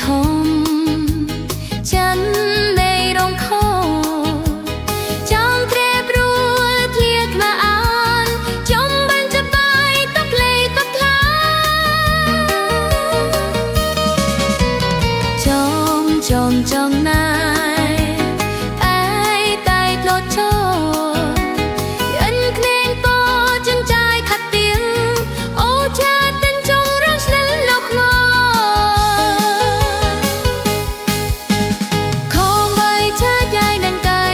ធំចិននៃរងខចង់ត្រេបរួលធ្លាក្បាលអានចំបានจะไปតបលេតបថ្លាចំណាយឯតែធ្លត់ឈរយិនក្លែងពចិនចាយខាត់ទៀងអូចាតិនចងរងស្និលលោកងខំបីឆាយាយនឹងកៃ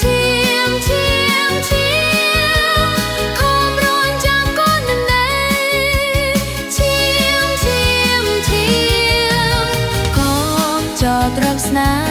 ឈៀមខំរនចាំកូននឹងណែឈៀមខំចោត្រឹកស្នា